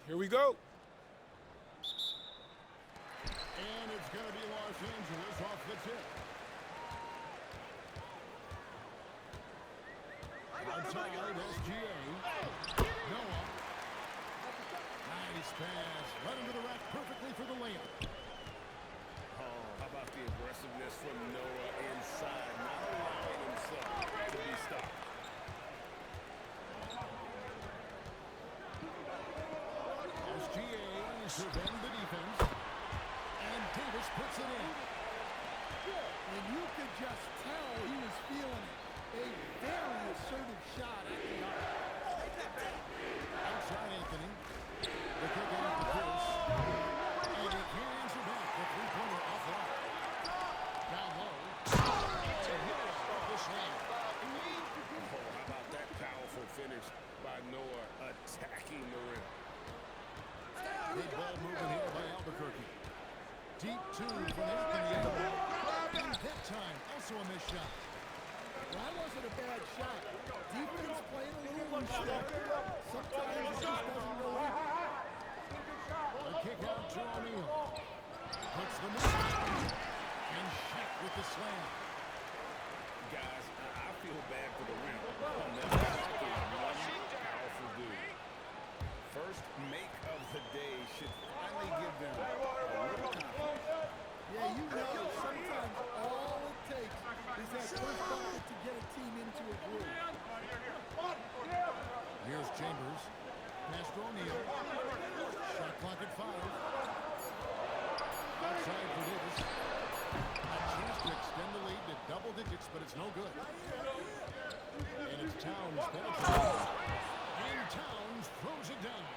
Here we go. And it's going to be Los Angeles off the tip. Outside, SGA. Noah. Nice pass. Right into the rack perfectly for the layup. Oh, how about the aggressiveness from Noah inside, not allowing himself to be stopped. SGA surveying the defense. And Davis puts it in. And you could just tell he was feeling it. A very assertive shot at the arc. Outside Anthony. The kick out to Chris. And he hands it back. The three-pointer off line. Down low. And hit it off the slam. Oh, how about that powerful finish by Noah attacking the rim. Big ball movement here by Albuquerque. Deep two from Anthony. And hit time. Also a missed shot. Well, that wasn't a bad shot. Defense playing a little loose there. Sometimes it just doesn't go in. A kick out to O'Neal. Puts the move. And Shaq with the slam. Guys, I feel bad for the rim. On that powerful dude. First make of the day should finally give them a little confidence. Yeah, you know, sometimes all it takes is that first bucket to get a team into a groove. Here's Chambers. Pass to O'Neal. Shot clock at 5. Outside for Davis. A chance to extend the lead to double digits, but it's no good. And it's Towns penetrating. And Towns throws it down.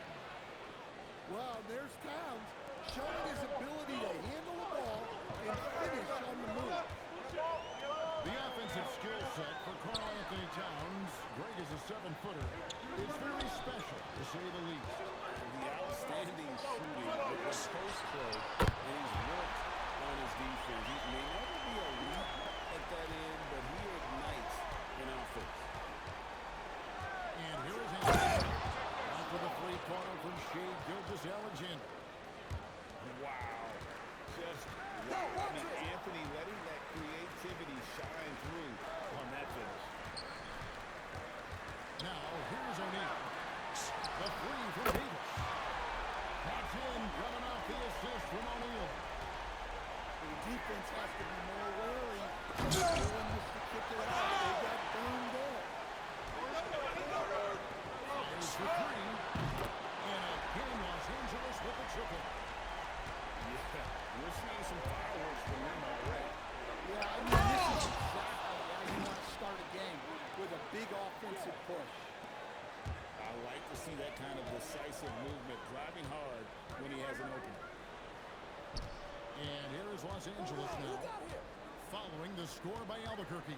Well, there's Towns showing his ability to handle the ball and finish on the move. The offensive skill set for Karl Anthony Towns, great as a 7-footer, is very special, to say the least. The outstanding shooting with the post play, and he's worked on his defense. He may never be elite at that end, but he ignites an offense. And here is Anthony. After the three-pointer from Shai Gilgeous-Alexander. Wow. Just wow. I mean, Anthony letting that creativity shine through on that finish. Now, here's O'Neal. The three from Davis. That's in, coming off the assist from O'Neal. The defense has to be more wary. Willingness to kick it out. They got burned there. Fires for three. And again, Los Angeles with the triple. Yeah, we're seeing some fireworks from them already. Yeah, I mean, this is exactly how you want to start a game, with a big offensive push. I like to see that kind of decisive movement, driving hard when he has an opening. And here is Los Angeles now, following the score by Albuquerque.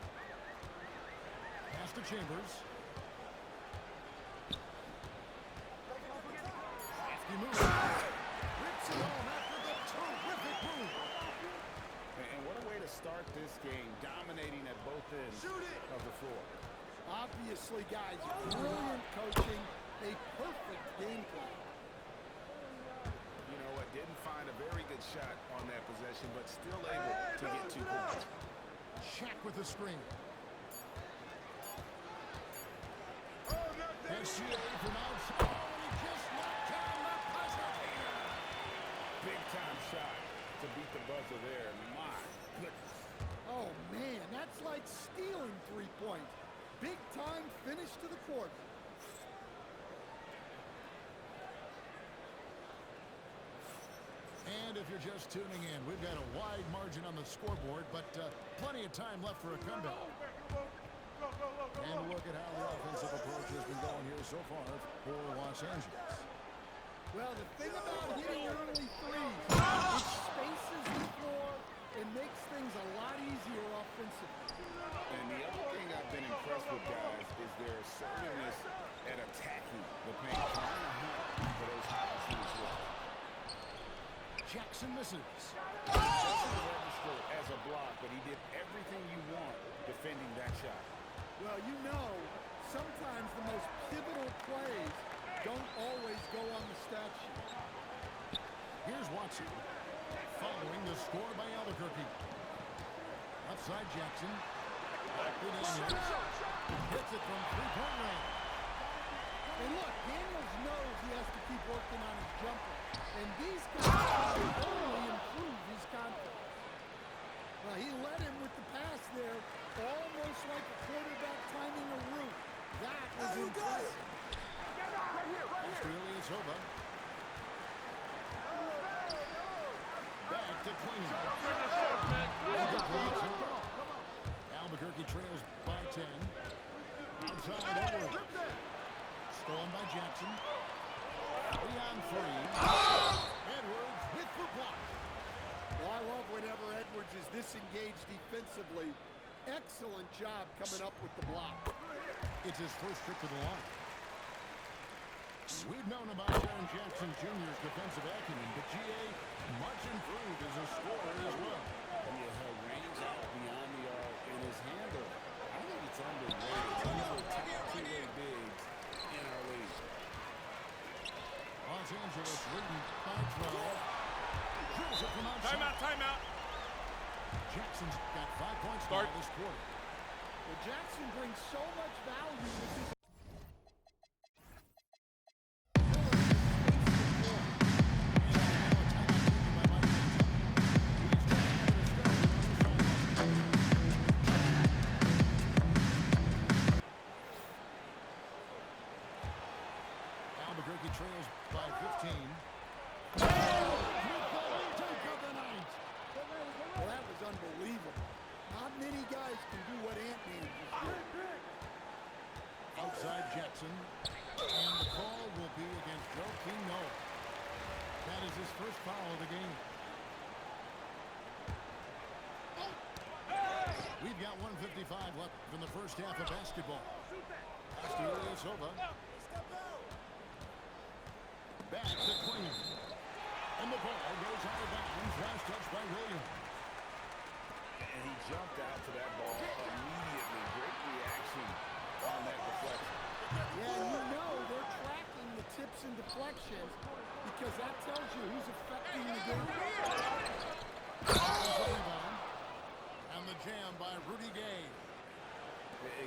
Pass to Chambers. Crafty move. Rips it home after the terrific move. And what a way to start this game, dominating at both ends of the floor. Obviously, guys, brilliant coaching, a perfect game plan. You know what, didn't find a very good shot on that possession, but still able to get 2 points. Shaq with the screen. SGA from outside. Oh, and he just knocked down the buzzer. Big-time shot to beat the buzzer there. My goodness. Oh, man, that's like stealing 3 points. Big-time finish to the quarter. And if you're just tuning in, we've got a wide margin on the scoreboard, but plenty of time left for a comeback. And look at how the offensive approach has been going here so far for Los Angeles. Well, the thing about hitting early threes, it spaces the floor and makes things a lot easier offensively. And the other thing I've been impressed with, guys, is their assertiveness at attacking the paint, trying to hunt for those high shooters as well. Jackson misses. Jackson registered as a block, but he did everything you want defending that shot. Well, you know, sometimes the most pivotal plays don't always go on the stat sheet. Here's Watson. Following the score by Albuquerque. Outside Jackson. Back to Daniels. Hits it from three-point range. And look, Daniels knows he has to keep working on his jumper. And these guys can only improve his confidence. Well, he led him with the pass there, almost like a quarterback timing a route. That was impressive. Mr. Ilyasova. Back to Klingon. Albuquerque trails by 10. Outside Edwards. Stolen by Jackson. 3-on-3. Edwards with the block. Well, I love whenever Edwards is disengaged defensively. Excellent job coming up with the block. It's his first trip to the line. We've known about Jaren Jackson Jr.'s defensive acumen, but G.A. much improved as a scorer as well. Yeah, her range out beyond the arc and his handle. I think it's underrated. It's one of the top two-way bigs in our league. Los Angeles leading by 12. Drills it from outside. Timeout. Jackson's got 5 points Start. now this quarter. Well, Jackson brings so much value with his Albuquerque trails by 15. Well, that was unbelievable. Not many guys can do what Ant-Man just did. Outside Jackson. And the call will be against Joakim Noah. That is his first foul of the game. We've got 1:55 left in the first half of basketball. Pass to Ilyasova. Back to Klingon. And the ball goes out of bounds. Last touch by Williams. And he jumped out to that ball immediately. Great reaction on that deflection. Yeah, you know they're tracking the tips and deflections because that tells you who's affecting the game. And the jam by Rudy Gay.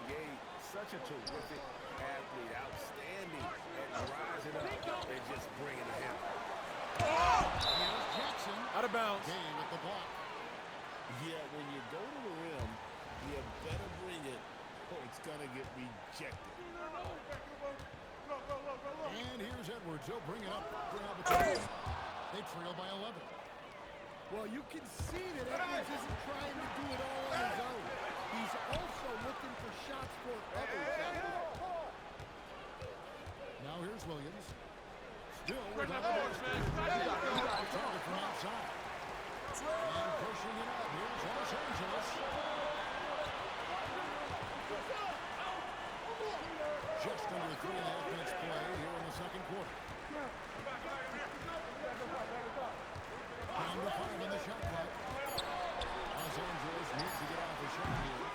Gay, such a terrific athlete, outstanding at rising up and just bringing it in. Here's Jackson. Out of bounds. Gay with the block. Yeah, when you go to the rim, you better bring it or it's going to get rejected. And here's Edwards. He'll bring it up for Albuquerque. They trail by 11. Well, you can see that Edwards isn't trying to do it all on his own. He's also looking for shots for others. Now here's Williams. Still without the ball. Target from outside. And pushing it out. Here's Los Angeles. Just under 3.5 minutes play here in the second quarter. And the 5 on the shot clock. Los Angeles needs to get off the shot here.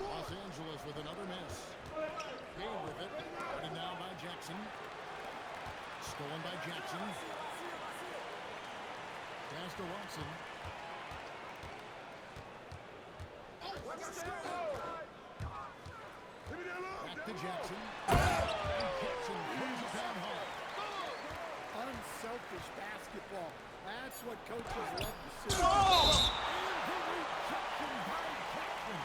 Los Angeles with another miss. Gay with it. And now by Jackson. Stolen by Jackson. Pass to Watson. Back to Jackson. And Jackson brings it down hard. Unselfish basketball. That's what coaches love to see. And the rejection by Jackson.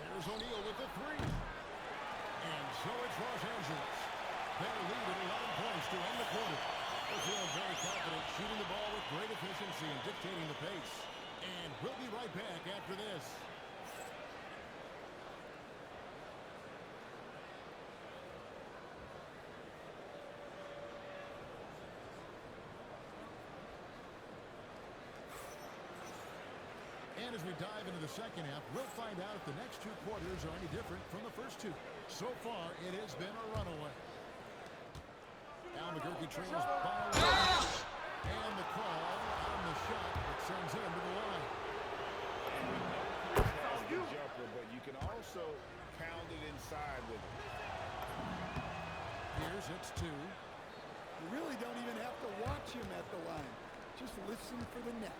There's O'Neal with the three. And so it's Los Angeles. They lead at 11 points to end the quarter. They feel very confident shooting the ball with great efficiency and dictating the pace. And we'll be right back after this. And as we dive into the second half, we'll find out if the next two quarters are any different from the first two. So far, it has been a runaway. Albuquerque trails by 11. And the call on the shot that sends him to the line. Here's it's 2. You really don't even have to watch him at the line. Just listen for the net.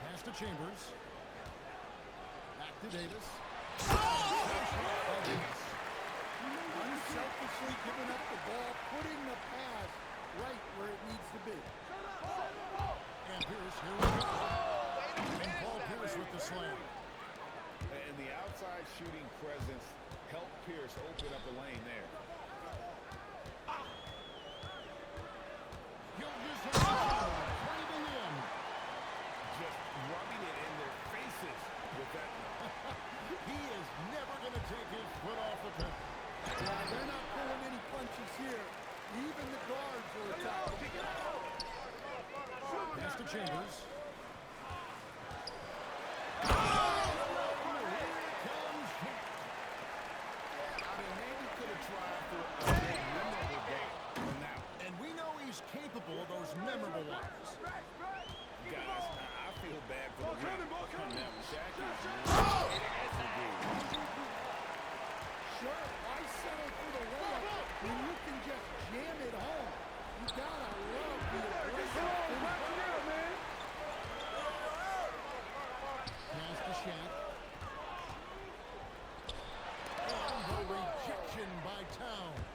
Pass to Chambers. Back to Davis. Unselfishly giving up the ball, putting the pass right where it needs to be. And Pierce, here we go. And Paul Pierce with the slam. And the outside shooting presence helped Pierce open up the lane there. Gilgeous driving in. Just rubbing it in their faces with that. He is never going to take his foot off the pedal. Yeah, they're not pulling any punches here. Even the guards are attacking. Pass to Chambers. And we know he's capable of those memorable ones. Guys, I feel bad for the rim on that one. Shaq is Sure, why settle for the layup when you can just jam it home? You gotta love the aggressive man. Pass to Shaq. And the rejection by Towns.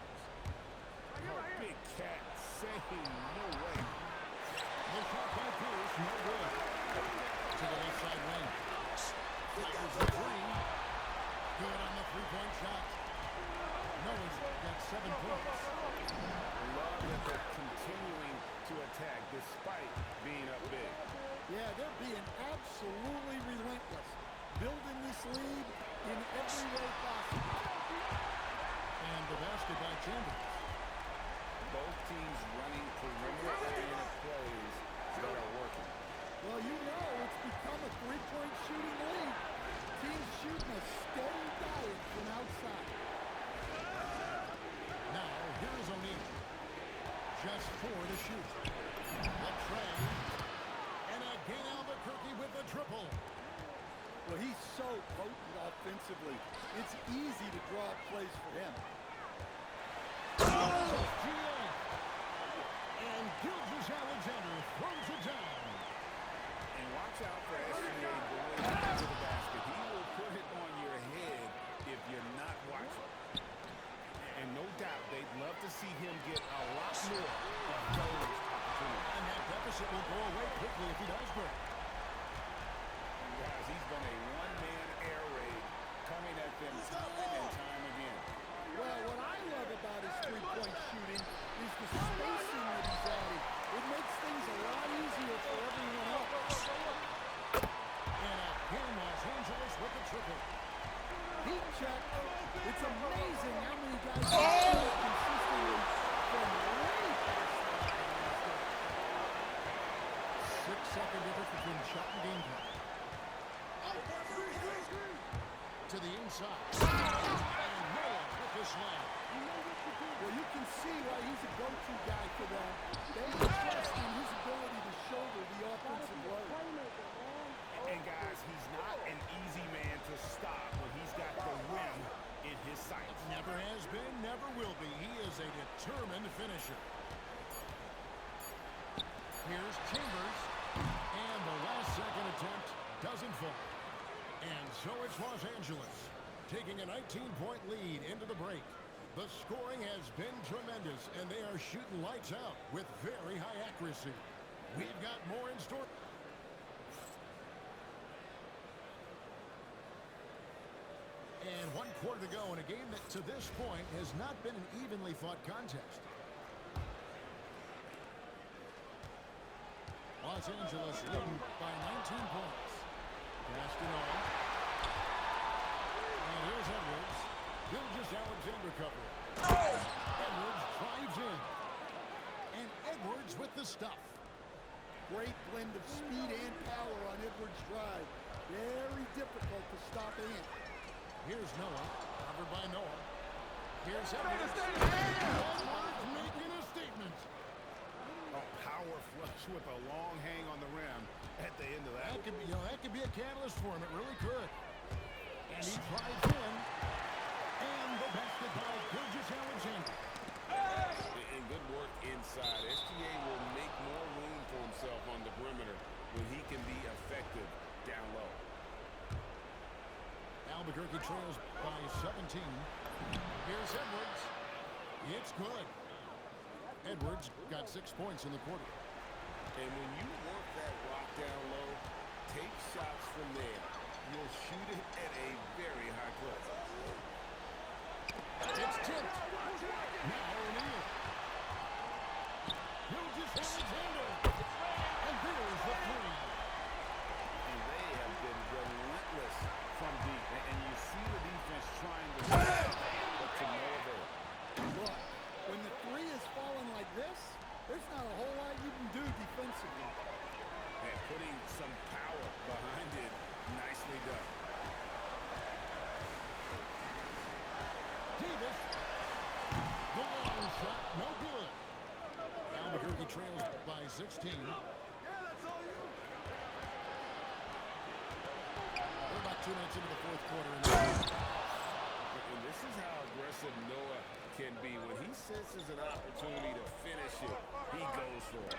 big cat saying no way. The shot by Pierce, no good. To the left side lane. Fires the three. Good on the three-point shot. Noah's got 7 points. Love that they're continuing to attack despite being up big. Yeah, they're being absolutely relentless. Building this lead in every way possible. And the basket by Chambers. Both teams running perimeter-oriented plays that are working. Well, you know it's become a three-point shooting league. Teams shooting a steady diet from outside. Now, here is O'Neal. Just 4 to shoot. The tray. And again Albuquerque with the triple. Well, he's so potent offensively. It's easy to draw up plays for him. And Gilgeous Alexander throws it down. And watch out for SGA going into the basket. He will put it on your head if you're not watching. And no doubt they'd love to see him get a lot more of those opportunities. And that deficit will go away quickly if he does break. And guys, he's been a one-man air raid coming at them time and time again. Well, what I love about his three-point shooting is the spacing that he's adding. It makes things a lot easier for everyone else. And again, Los Angeles with the triple. Heat check. It's amazing how many guys can do it consistently from way past the line. 6-second difference between shot and game clock. To the inside. And Noah with the slam. Well, you can see why he's a go-to guy for them. They trust in his ability to shoulder the offensive load. And guys, he's not an easy man to stop when he's got the rim in his sights. Never has been, never will be. He is a determined finisher. Here's Chambers. And the last second attempt doesn't fall. And so it's Los Angeles taking a 19-point lead into the break. The scoring has been tremendous, and they are shooting lights out with very high accuracy. We've got more in store. And 1 quarter to go in a game that, to this point, has not been an evenly fought contest. Los Angeles leading by 19 points. Castanola. And here's Edwards. Gilgeous Alexander covering. Edwards drives in. And Edwards with the stuff. Great blend of speed and power on Edwards' drive. Very difficult to stop in. Here's Noah. Covered by Noah. Here's Edwards. Edwards making a statement. A power flush with a long hang on the rim at the end of that. That could be, that could be a catalyst for him. It really could. And he drives in. And the basket by Gilgeous-Alexander. And good work inside. SGA will make more room for himself on the perimeter when he can be effective down low. Albuquerque trails by 17. Here's Edwards. It's good. Edwards got 6 points in the quarter. And when you work that rock down low, take shots from there. You'll shoot it at a very high clip. It's tipped. Now O'Neal. Gilgeous-Alexander. And there's the three. And they have been relentless from deep. And you see the defense trying to win, but to no avail. Look, when the three is falling like this, there's not a whole lot you can do defensively. And putting some power behind it, nicely done. Davis. The long shot, no good. Albuquerque trails by 16. We're about 2 minutes into the fourth quarter. And this is how aggressive Noah can be. When he senses an opportunity to finish it, he goes for it.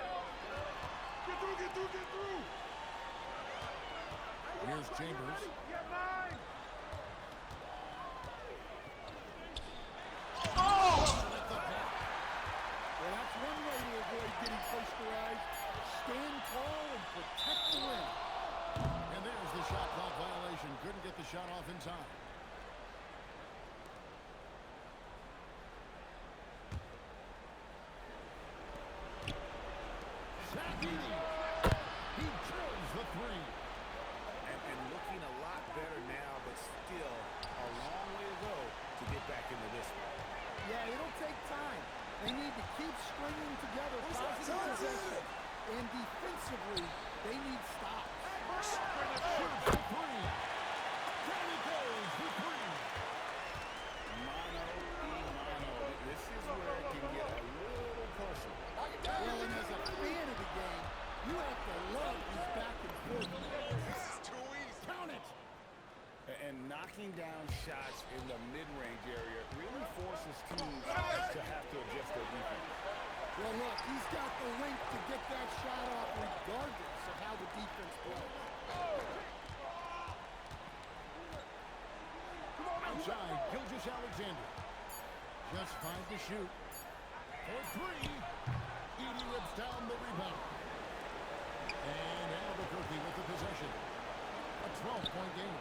Get through, get through, get through! Here's Chambers. Get mine! Well, that's one way to avoid getting posterized. Stand tall and protect the rim. And there's the shot clock violation. Couldn't get the shot off in time. Shaqiri. He drills the three. And looking a lot better now, but still a long way to go to get back into this one. Yeah, it'll take time. They need to keep stringing together positive possession. And defensively, they need stops. Shoots the three. Down it goes, the three. Mano y mano. This is where it can get a little personal. Well, and as a fan of the game, you have to love these back and forth. This is too easy. Count it. And knocking down shots in the mid-range area really forces teams to have to adjust their defense. Well, look, he's got the length to get that shot off regardless of how the defense plays. Outside, Gilgeous-Alexander. Just 5 to shoot. For three. Edey rips down the rebound. And Albuquerque with the possession. A 12-point game.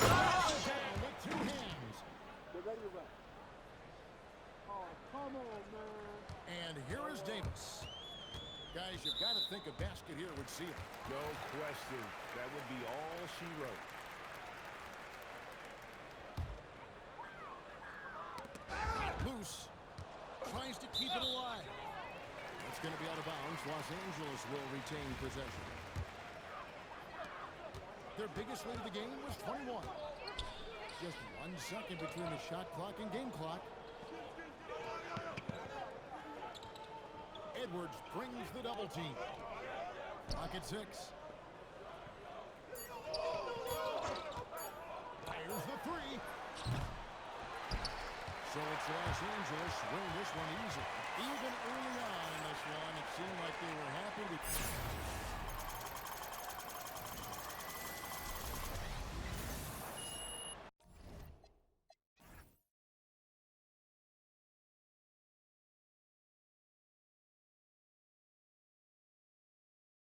Down with 2 hands. They're ready to run. Oh, come on, man. And here is Davis. Guys, you've got to think a basket here would seal. No question. That would be all she wrote. Loose. Tries to keep it alive. It's going to be out of bounds. Los Angeles will retain possession. Their biggest lead of the game was 21. Just 1 second between the shot clock and game clock. Edwards brings the double team. Clock at 6. Fires the three. So it's Los Angeles win this one easy. Even early on in this one, it seemed like they were happy to...